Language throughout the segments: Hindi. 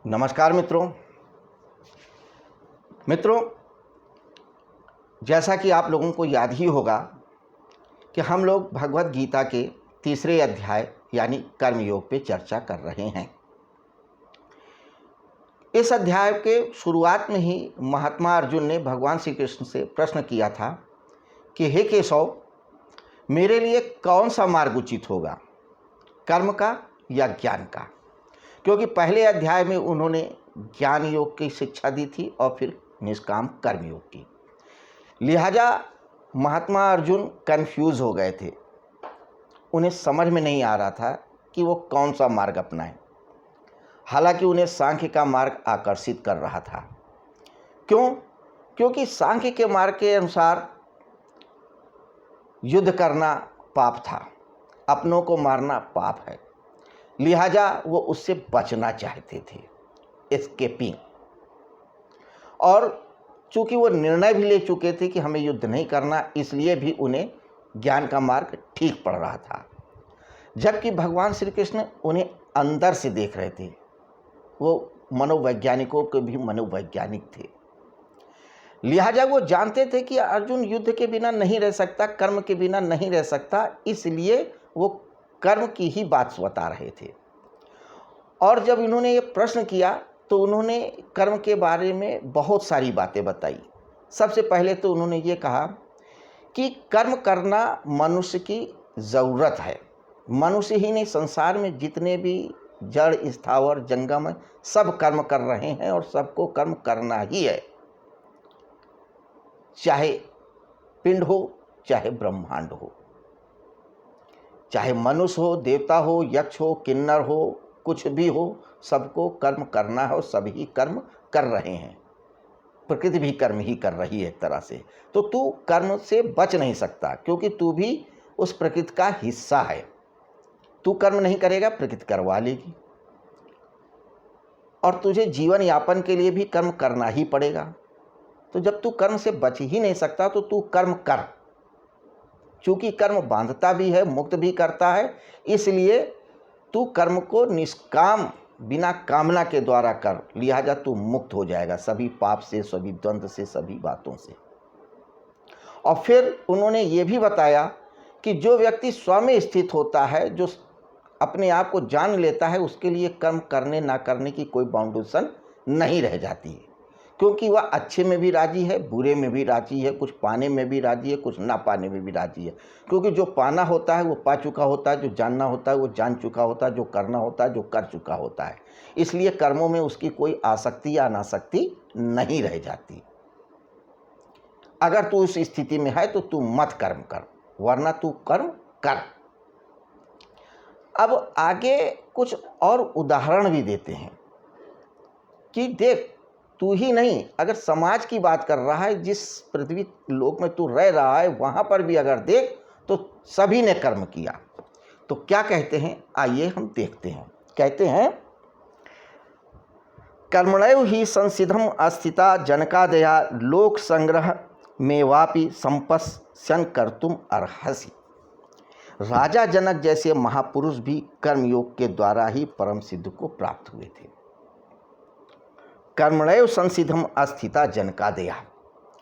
नमस्कार मित्रों, जैसा कि आप लोगों को याद ही होगा कि हम लोग भगवत गीता के तीसरे अध्याय यानी कर्मयोग पे चर्चा कर रहे हैं। इस अध्याय के शुरुआत में ही महात्मा अर्जुन ने भगवान श्री कृष्ण से प्रश्न किया था कि हे केशव, मेरे लिए कौन सा मार्ग उचित होगा, कर्म का या ज्ञान का? क्योंकि पहले अध्याय में उन्होंने ज्ञान योग की शिक्षा दी थी और फिर निष्काम कर्म योग की। लिहाजा महात्मा अर्जुन कंफ्यूज हो गए थे। उन्हें समझ में नहीं आ रहा था कि वो कौन सा मार्ग अपनाएं। हालांकि उन्हें सांख्य का मार्ग आकर्षित कर रहा था। क्यों? क्योंकि सांख्य के मार्ग के अनुसार युद्ध करना पाप था, अपनों को मारना पाप है। लिहाजा वो उससे बचना चाहते थे, एस्केपिंग। और चूंकि वो निर्णय भी ले चुके थे कि हमें युद्ध नहीं करना, इसलिए भी उन्हें ज्ञान का मार्ग ठीक पड़ रहा था। जबकि भगवान श्री कृष्ण उन्हें अंदर से देख रहे थे। वो मनोवैज्ञानिकों के भी मनोवैज्ञानिक थे। लिहाजा वो जानते थे कि अर्जुन युद्ध के बिना नहीं रह सकता, कर्म के बिना नहीं रह सकता, इसलिए वो कर्म की ही बात बता रहे थे। और जब इन्होंने ये प्रश्न किया तो उन्होंने कर्म के बारे में बहुत सारी बातें बताई। सबसे पहले तो उन्होंने ये कहा कि कर्म करना मनुष्य की ज़रूरत है। मनुष्य ही नहीं, संसार में जितने भी जड़, स्थावर, जंगम है, सब कर्म कर रहे हैं और सबको कर्म करना ही है। चाहे पिंड हो, चाहे ब्रह्मांड हो, चाहे मनुष्य हो, देवता हो, यक्ष हो, किन्नर हो, कुछ भी हो, सबको कर्म करना है और सभी कर्म कर रहे हैं। प्रकृति भी कर्म ही कर रही है एक तरह से। तो तू कर्म से बच नहीं सकता, क्योंकि तू भी उस प्रकृति का हिस्सा है। तू कर्म नहीं करेगा, प्रकृति करवा लेगी। और तुझे जीवन यापन के लिए भी कर्म करना ही पड़ेगा। तो जब तू कर्म से बच ही नहीं सकता तो तू कर्म कर। चूंकि कर्म बांधता भी है, मुक्त भी करता है, इसलिए तू कर्म को निष्काम, बिना कामना के द्वारा कर। लिहाजा तू मुक्त हो जाएगा सभी पाप से, सभी द्वंद्व से, सभी बातों से। और फिर उन्होंने ये भी बताया कि जो व्यक्ति स्व में स्थित होता है, जो अपने आप को जान लेता है, उसके लिए कर्म करने ना करने की कोई बाउंडेशन नहीं रह जाती है। क्योंकि वह अच्छे में भी राजी है, बुरे में भी राजी है, कुछ पाने में भी राजी है, कुछ ना पाने में भी राजी है। क्योंकि जो पाना होता है वो पा चुका होता है, जो जानना होता है वो जान चुका होता है, जो करना होता है जो कर चुका होता है। इसलिए कर्मों में उसकी कोई आसक्ति या अनासक्ति नहीं रह जाती। अगर तू उस स्थिति में है तो तू मत कर्म कर, वरना तू कर्म कर। अब आगे कुछ और उदाहरण भी देते हैं कि देख, तू ही नहीं, अगर समाज की बात कर रहा है, जिस पृथ्वी लोक में तू रह रहा है, वहां पर भी अगर देख तो सभी ने कर्म किया। तो क्या कहते हैं, आइए हम देखते हैं। कहते हैं, कर्मणैव ही संसिद्धम अस्थिता जनकादया लोक संग्रह मेवापि संपश्यन कर्तुम अर्हसि। राजा जनक जैसे महापुरुष भी कर्मयोग के द्वारा ही परम सिद्ध को प्राप्त हुए थे। कर्मणैव संसिद्धम अस्थिता जनकादया,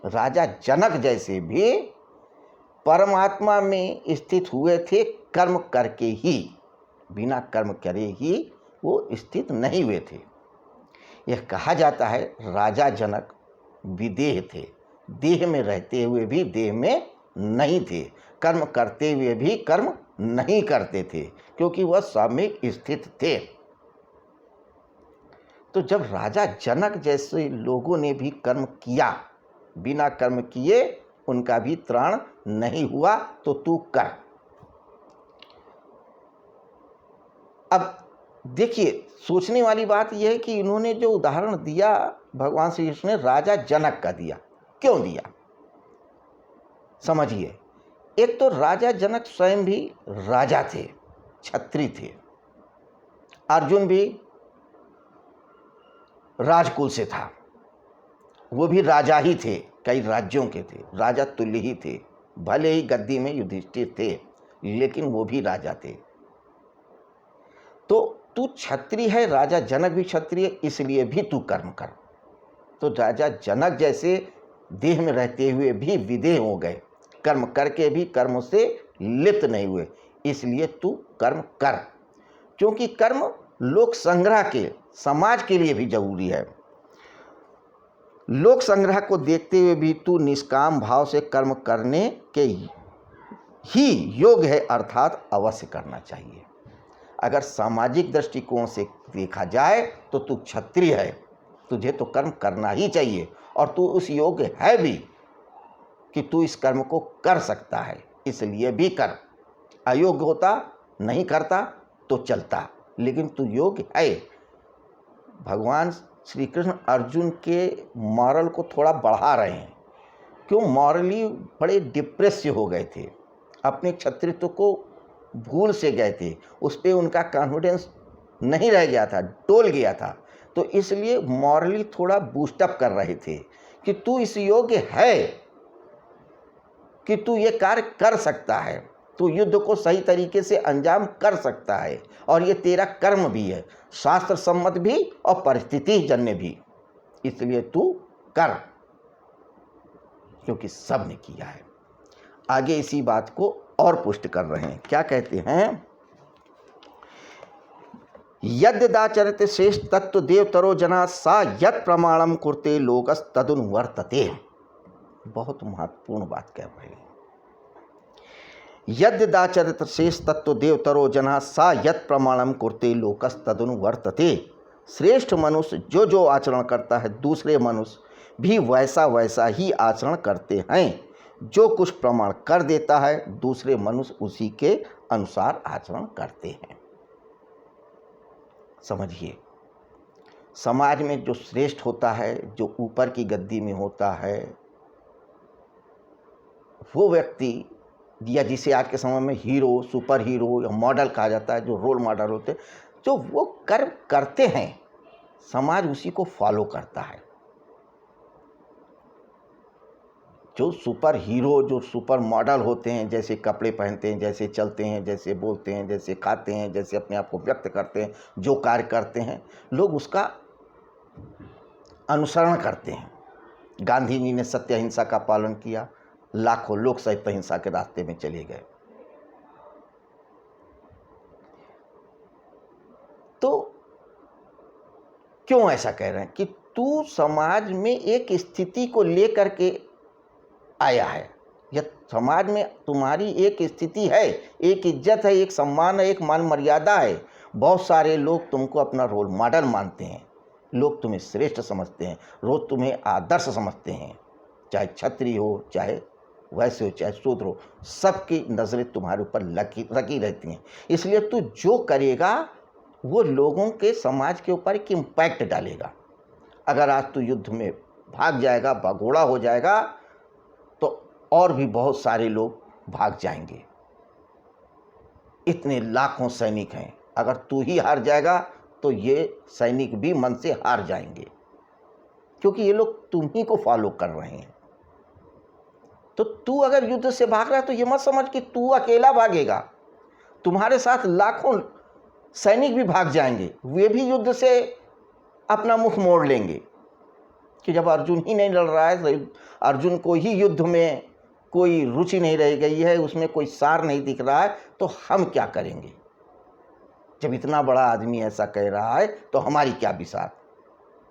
राजा जनक जैसे भी परमात्मा में स्थित हुए थे कर्म करके ही, बिना कर्म करे ही वो स्थित नहीं हुए थे। यह कहा जाता है राजा जनक विदेह थे, देह में रहते हुए भी देह में नहीं थे, कर्म करते हुए भी कर्म नहीं करते थे, क्योंकि वह सामयिक स्थित थे। तो जब राजा जनक जैसे लोगों ने भी कर्म किया, बिना कर्म किए उनका भी त्राण नहीं हुआ, तो तू कर। अब देखिए, सोचने वाली बात यह है कि इन्होंने जो उदाहरण दिया भगवान श्री कृष्ण ने राजा जनक का दिया। क्यों दिया, समझिए। एक तो राजा जनक स्वयं भी राजा थे, क्षत्रिय थे। अर्जुन भी राजकुल से था, वो भी राजा ही थे, कई राज्यों के थे, राजा तुल्य ही थे। भले ही गद्दी में युधिष्ठिर थे, लेकिन वो भी राजा थे। तो तू क्षत्रिय है, राजा जनक भी क्षत्रिय, इसलिए भी तू कर्म कर। तो राजा जनक जैसे देह में रहते हुए भी विदेह हो गए, कर्म करके भी कर्म से लिप्त नहीं हुए, इसलिए तू कर्म कर। क्योंकि कर्म लोक संग्रह के, समाज के लिए भी जरूरी है। लोक संग्रह को देखते हुए भी तू निष्काम भाव से कर्म करने के ही योग्य है, अर्थात अवश्य करना चाहिए। अगर सामाजिक दृष्टिकोण से देखा जाए तो तू क्षत्रिय है, तुझे तो कर्म करना ही चाहिए, और तू उस योग्य है भी कि तू इस कर्म को कर सकता है, इसलिए भी कर। अयोग्य होता, नहीं करता तो चलता, लेकिन तू योग्य है। भगवान श्री कृष्ण अर्जुन के मॉरल को थोड़ा बढ़ा रहे हैं। क्यों? मॉरली बड़े डिप्रेस हो गए थे, अपने क्षत्रित्व को भूल से गए थे, उस पर उनका कॉन्फिडेंस नहीं रह गया था, डोल गया था। तो इसलिए मॉरली थोड़ा बूस्टअप कर रहे थे कि तू इस योग्य है कि तू ये कार्य कर सकता है, तू युद्ध को सही तरीके से अंजाम कर सकता है, और ये तेरा कर्म भी है, शास्त्र सम्मत भी और परिस्थिति जन्य भी, इसलिए तू कर, क्योंकि सब ने किया है। आगे इसी बात को और पुष्ट कर रहे हैं। क्या कहते हैं? यद्यदाचरते श्रेष्ठ तत्व देवतरो जना सा यत् प्रमाणम कुर्ते लोकस तदनुवर्तते। बहुत महत्वपूर्ण बात कह रहे हैं। यद्यदाचरते श्रेष्ठ तत्व देवतरो जना सा यत् प्रमाणम कुर्ते लोकस तदनुवर्तते। श्रेष्ठ मनुष्य जो जो आचरण करता है, दूसरे मनुष्य भी वैसा वैसा ही आचरण करते हैं। जो कुछ प्रमाण कर देता है, दूसरे मनुष्य उसी के अनुसार आचरण करते हैं। समझिए, समाज में जो श्रेष्ठ होता है, जो ऊपर की गद्दी में होता है, वो व्यक्ति, या जिसे आज के समय में हीरो, सुपर हीरो या मॉडल कहा जाता है, जो रोल मॉडल होते हैं, जो वो कर्म करते हैं, समाज उसी को फॉलो करता है। जो सुपर हीरो, जो सुपर मॉडल होते हैं, जैसे कपड़े पहनते हैं, जैसे चलते हैं, जैसे बोलते हैं, जैसे खाते हैं, जैसे अपने आप को व्यक्त करते हैं, जो कार्य करते हैं, लोग उसका अनुसरण करते हैं। गांधी जी ने सत्य अहिंसा का पालन किया, लाखों लोग सत्य अहिंसा के रास्ते में चले गए। तो क्यों ऐसा कह रहे हैं? कि तू समाज में एक स्थिति को लेकर के आया है, या समाज में तुम्हारी एक स्थिति है, एक इज्जत है, एक सम्मान है, एक मान मर्यादा है। बहुत सारे लोग तुमको अपना रोल मॉडल मानते हैं, लोग तुम्हें श्रेष्ठ समझते हैं, लोग तुम्हें आदर्श समझते हैं, चाहे क्षत्रिय हो, चाहे वैश्य हो, चाहे शूद्र हो, सबकी नज़रें तुम्हारे ऊपर लगी रहती हैं। इसलिए तू जो करेगा वो लोगों के, समाज के ऊपर एक इम्पैक्ट डालेगा। अगर आज तू युद्ध में भाग जाएगा, भगोड़ा हो जाएगा, तो और भी बहुत सारे लोग भाग जाएंगे। इतने लाखों सैनिक हैं, अगर तू ही हार जाएगा तो ये सैनिक भी मन से हार जाएंगे, क्योंकि ये लोग तुम्ही को फॉलो कर रहे हैं। तो तू अगर युद्ध से भाग रहा है तो ये मत समझ कि तू अकेला भागेगा, तुम्हारे साथ लाखों सैनिक भी भाग जाएंगे, वे भी युद्ध से अपना मुख मोड़ लेंगे कि जब अर्जुन ही नहीं लड़ रहा है, अर्जुन को ही युद्ध में कोई रुचि नहीं रह गई है, उसमें कोई सार नहीं दिख रहा है, तो हम क्या करेंगे? जब इतना बड़ा आदमी ऐसा कह रहा है तो हमारी क्या बिसात?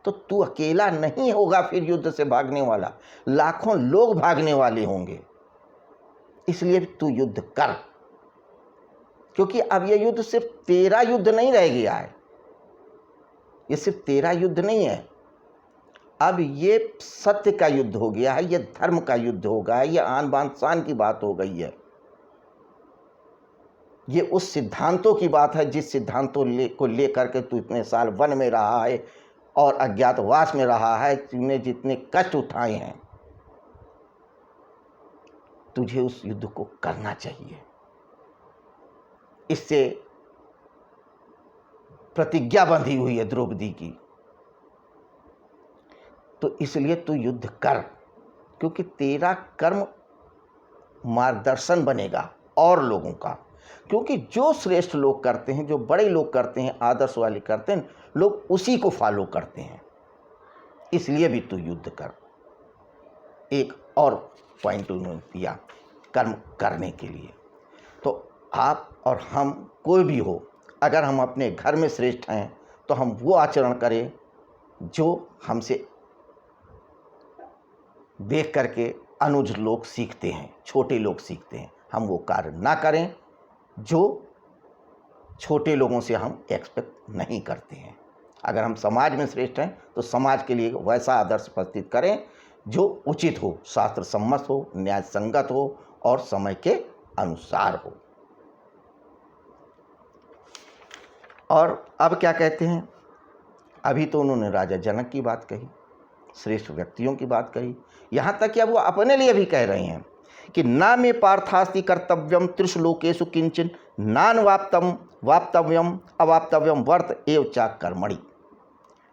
तो तू अकेला नहीं होगा फिर युद्ध से भागने वाला, लाखों लोग भागने वाले होंगे। इसलिए तू युद्ध कर, क्योंकि अब यह युद्ध सिर्फ तेरा युद्ध नहीं रह गया है, ये सिर्फ तेरा युद्ध नहीं है, अब ये सत्य का युद्ध हो गया है, ये धर्म का युद्ध हो गया है, ये आन बान शान की बात हो गई है। ये उस सिद्धांतों की बात है जिस सिद्धांतों को लेकर के तू इतने साल वन में रहा है और अज्ञातवास में रहा है, तूने जितने कष्ट उठाए हैं, तुझे उस युद्ध को करना चाहिए। इससे प्रतिज्ञा बंधी हुई है द्रौपदी की, तो इसलिए तू युद्ध कर, क्योंकि तेरा कर्म मार्गदर्शन बनेगा और लोगों का। क्योंकि जो श्रेष्ठ लोग करते हैं, जो बड़े लोग करते हैं, आदर्श वाले करते हैं, लोग उसी को फॉलो करते हैं। इसलिए भी तू युद्ध कर। एक और पॉइंट उन्होंने दिया कर्म करने के लिए। तो आप और हम कोई भी हो, अगर हम अपने घर में श्रेष्ठ हैं तो हम वो आचरण करें जो हमसे देख करके अनुज लोग सीखते हैं, छोटे लोग सीखते हैं। हम वो कार्य ना करें जो छोटे लोगों से हम एक्सपेक्ट नहीं करते हैं। अगर हम समाज में श्रेष्ठ हैं तो समाज के लिए वैसा आदर्श प्रस्तुत करें जो उचित हो, शास्त्र सम्मत हो, न्याय संगत हो और समय के अनुसार हो। और अब क्या कहते हैं, अभी तो उन्होंने राजा जनक की बात कही, श्रेष्ठ व्यक्तियों की बात कही, यहाँ तक कि अब वो अपने लिए भी कह रहे हैं कि ना मे पार्थास्ति कर्तव्यम त्रिषु लोकेषु किंचन नान वाप्तव्यम अवाप्तव्यम वर्त एव चा कर्मणि।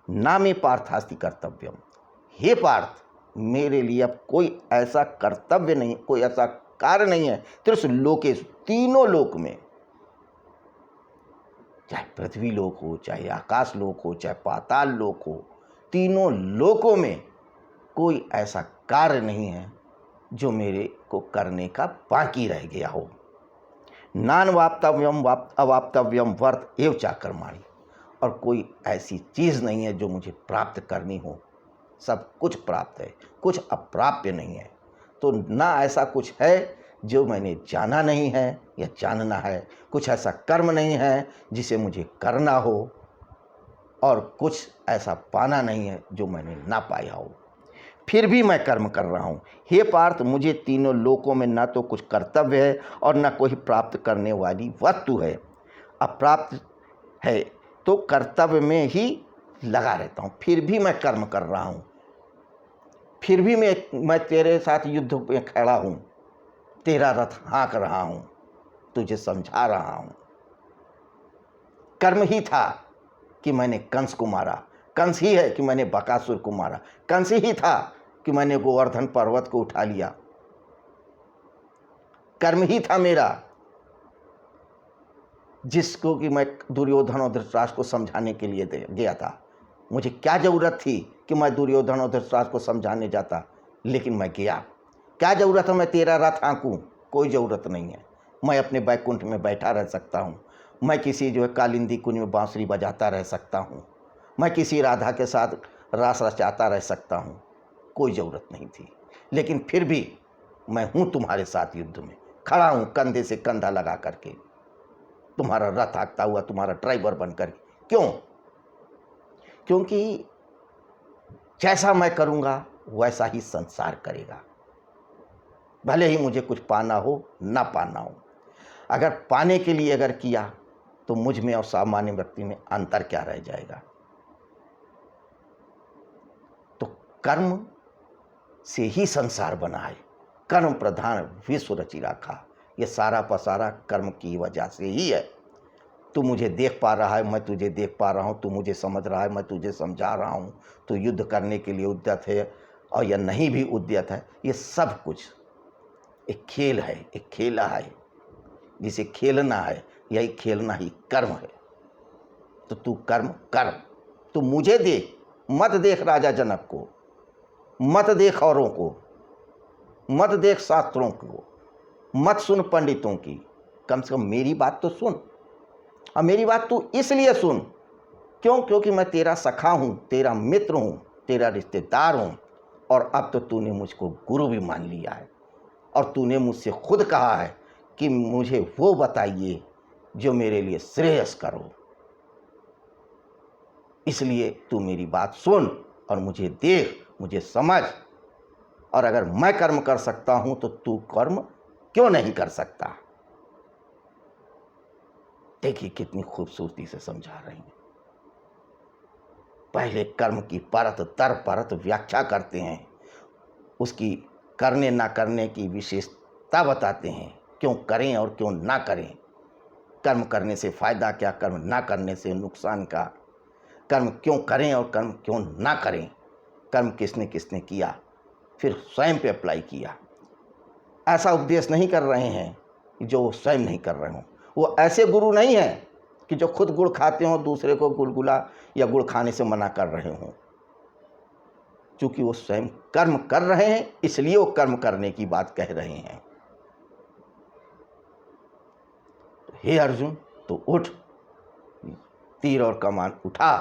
ना मे पार्थास्ति कर्तव्यम, हे पार्थ, मेरे लिए अब कोई ऐसा कर्तव्य नहीं, कोई ऐसा कार्य नहीं है त्रिषु लोकेषु, तीनों लोक में, चाहे पृथ्वी लोक हो, चाहे आकाश लोक हो, चाहे पाताल लोक हो, तीनों लोकों में कोई ऐसा कार्य नहीं है जो मेरे को करने का बाकी रह गया हो। नान वाप्तव्यम अवाप्तव्यम वर्त एव चा कर्माणि, और कोई ऐसी चीज़ नहीं है जो मुझे प्राप्त करनी हो। सब कुछ प्राप्त है, कुछ अप्राप्य नहीं है। तो ना ऐसा कुछ है जो मैंने जाना नहीं है या जानना है, कुछ ऐसा कर्म नहीं है जिसे मुझे करना हो, और कुछ ऐसा पाना नहीं है जो मैंने ना पाया हो। फिर भी मैं कर्म कर रहा हूँ। हे पार्थ, मुझे तीनों लोकों में ना तो कुछ कर्तव्य है और न कोई प्राप्त करने वाली वस्तु है। अप्राप्त है तो कर्तव्य में ही लगा रहता हूँ, फिर भी मैं कर्म कर रहा हूँ, फिर भी मैं तेरे साथ युद्ध में खड़ा हूँ, तेरा रथ हाँक रहा हूँ, तुझे समझा रहा हूँ। कर्म ही था कि मैंने कंस को मारा, कंस ही है कि मैंने बकासुर को मारा, कंस ही था कि मैंने गोवर्धन पर्वत को उठा लिया। कर्म ही था मेरा जिसको कि मैं दुर्योधन और धृतराष्ट्र को समझाने के लिए गया था। मुझे क्या ज़रूरत थी कि मैं दुर्योधन और धृतराष्ट्र को समझाने जाता, लेकिन मैं गया। क्या ज़रूरत है मैं तेरा रथ हाँकूँ? कोई ज़रूरत नहीं है। मैं अपने बैकुंठ में बैठा रह सकता हूँ, मैं किसी जो है कालिंदी कुंज में बांसुरी बजाता रह सकता हूँ, मैं किसी राधा के साथ रास रचाता रह सकता हूँ, कोई ज़रूरत नहीं थी। लेकिन फिर भी मैं हूँ तुम्हारे साथ युद्ध में खड़ा हूँ, कंधे से कंधा लगा करके, तुम्हारा रथ हाँकता हुआ, तुम्हारा ड्राइवर बनकर। क्यों? क्योंकि जैसा मैं करूँगा वैसा ही संसार करेगा, भले ही मुझे कुछ पाना हो ना पाना हो। अगर पाने के लिए अगर किया तो मुझ में और सामान्य व्यक्ति में अंतर क्या रह जाएगा? तो कर्म से ही संसार बना है, कर्म प्रधान विश्व रचि राखा। ये सारा पसारा कर्म की वजह से ही है। तू मुझे देख पा रहा है, मैं तुझे देख पा रहा हूँ, तू मुझे समझ रहा है, मैं तुझे समझा रहा हूँ, तू युद्ध करने के लिए उद्यत है और या नहीं भी उद्यत है, ये सब कुछ एक खेल है, एक खेला है जिसे खेलना है। यही खेलना ही कर्म है। तो तू कर्म कर, तू मुझे देख, मत देख राजा जनक को, मत देख औरों को, मत देख शास्त्रों को, मत सुन पंडितों की, कम से कम मेरी बात तो सुन। और मेरी बात तू इसलिए सुन क्यों? क्योंकि मैं तेरा सखा हूँ, तेरा मित्र हूँ, तेरा रिश्तेदार हूँ, और अब तो तूने मुझको गुरु भी मान लिया है, और तूने मुझसे खुद कहा है कि मुझे वो बताइए जो मेरे लिए श्रेयस्कर हो। इसलिए तू मेरी बात सुन और मुझे देख, मुझे समझ, और अगर मैं कर्म कर सकता हूं तो तू कर्म क्यों नहीं कर सकता? देखिए कितनी खूबसूरती से समझा रही हैं। पहले कर्म की परत दर परत व्याख्या करते हैं, उसकी करने ना करने की विशेषता बताते हैं, क्यों करें और क्यों ना करें, कर्म करने से फ़ायदा क्या, कर्म ना करने से नुकसान का, कर्म क्यों करें और कर्म क्यों ना करें, कर्म किसने किसने किया, फिर स्वयं पे अप्लाई किया। ऐसा उपदेश नहीं कर रहे हैं जो स्वयं नहीं कर रहे हों, वो ऐसे गुरु नहीं हैं कि जो खुद गुड़ खाते हों दूसरे को गुलगुला या गुड़ खाने से मना कर रहे हों। चूंकि वो स्वयं कर्म कर रहे हैं इसलिए वो कर्म करने की बात कह रहे हैं। हे अर्जुन, तो उठ, तीर और कमान उठा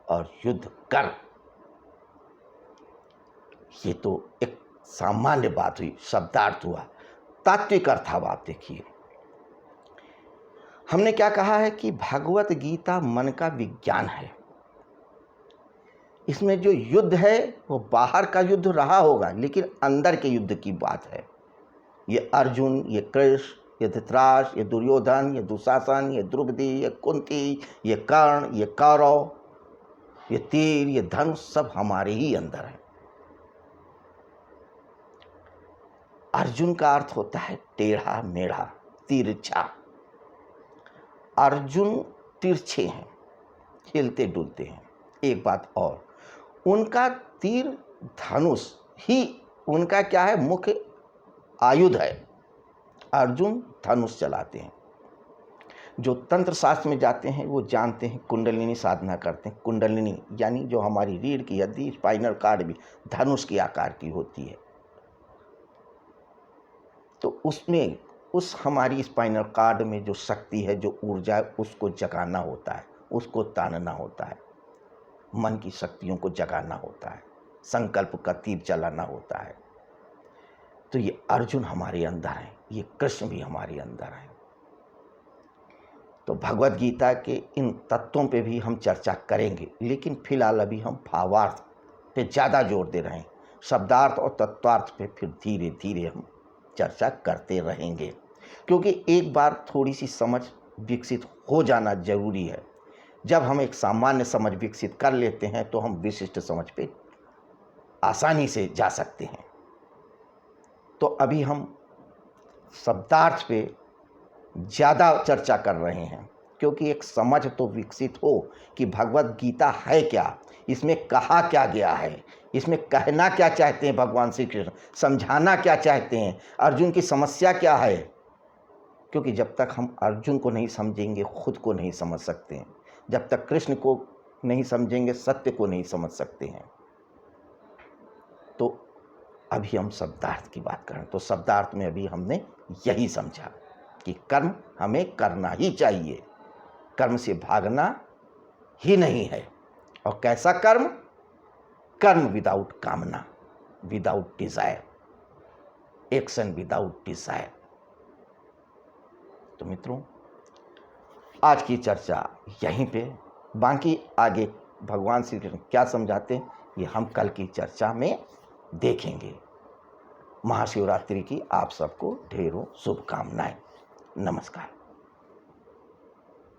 और युद्ध कर। ये तो एक सामान्य बात हुई, शब्दार्थ हुआ। तात्विक अर्थाभाव देखिए, हमने क्या कहा है कि भगवत गीता मन का विज्ञान है। इसमें जो युद्ध है वो बाहर का युद्ध रहा होगा, लेकिन अंदर के युद्ध की बात है। ये अर्जुन, ये कृष्ण, ये धृतराष्ट्र, ये दुर्योधन, ये दुशासन, ये द्रौपदी, ये कुंती, ये कर्ण, ये कौरव, ये तीर, ये धनुष, सब हमारे ही अंदर है। अर्जुन का अर्थ होता है टेढ़ा मेढ़ा, तिरछा। अर्जुन तिरछे हैं, हिलते डुलते हैं। एक बात और, उनका तीर धनुष ही उनका क्या है, मुख्य आयुध है। अर्जुन धनुष चलाते हैं। जो तंत्र शास्त्र में जाते हैं वो जानते हैं, कुंडलिनी साधना करते हैं। कुंडलिनी यानी जो हमारी रीढ़ की हड्डी, स्पाइनल कार्ड भी धनुष के आकार की होती है। तो उसमें उस हमारी स्पाइनल कार्ड में जो शक्ति है, जो ऊर्जा है, उसको जगाना होता है, उसको तानना होता है, मन की शक्तियों को जगाना होता है, संकल्प का तीर चलाना होता है। तो ये अर्जुन हमारे अंदर है, ये कृष्ण भी हमारे अंदर है। तो भगवत गीता के इन तत्वों पे भी हम चर्चा करेंगे, लेकिन फिलहाल अभी हम भावार्थ पे ज़्यादा जोर दे रहे हैं। शब्दार्थ और तत्वार्थ पे फिर धीरे धीरे हम चर्चा करते रहेंगे, क्योंकि एक बार थोड़ी सी समझ विकसित हो जाना जरूरी है। जब हम एक सामान्य समझ विकसित कर लेते हैं तो हम विशिष्ट समझ पे आसानी से जा सकते हैं। तो अभी हम शब्दार्थ पे ज़्यादा चर्चा कर रहे हैं, क्योंकि एक समझ तो विकसित हो कि भगवत गीता है क्या, इसमें कहा क्या गया है, इसमें कहना क्या चाहते हैं भगवान श्री कृष्ण, समझाना क्या चाहते हैं, अर्जुन की समस्या क्या है। क्योंकि जब तक हम अर्जुन को नहीं समझेंगे खुद को नहीं समझ सकते हैं, जब तक कृष्ण को नहीं समझेंगे सत्य को नहीं समझ सकते हैं। तो अभी हम शब्दार्थ की बात करें तो शब्दार्थ में अभी हमने यही समझा कि कर्म हमें करना ही चाहिए, कर्म से भागना ही नहीं है। और कैसा कर्म? कर्म विदाउट कामना, without desire, action without desire. तो मित्रों, आज की चर्चा यहीं पे, बाकी आगे भगवान श्री कृष्ण क्या समझाते हैं ये हम कल की चर्चा में देखेंगे। महाशिवरात्रि की आप सबको ढेरों शुभकामनाएं। नमस्कार।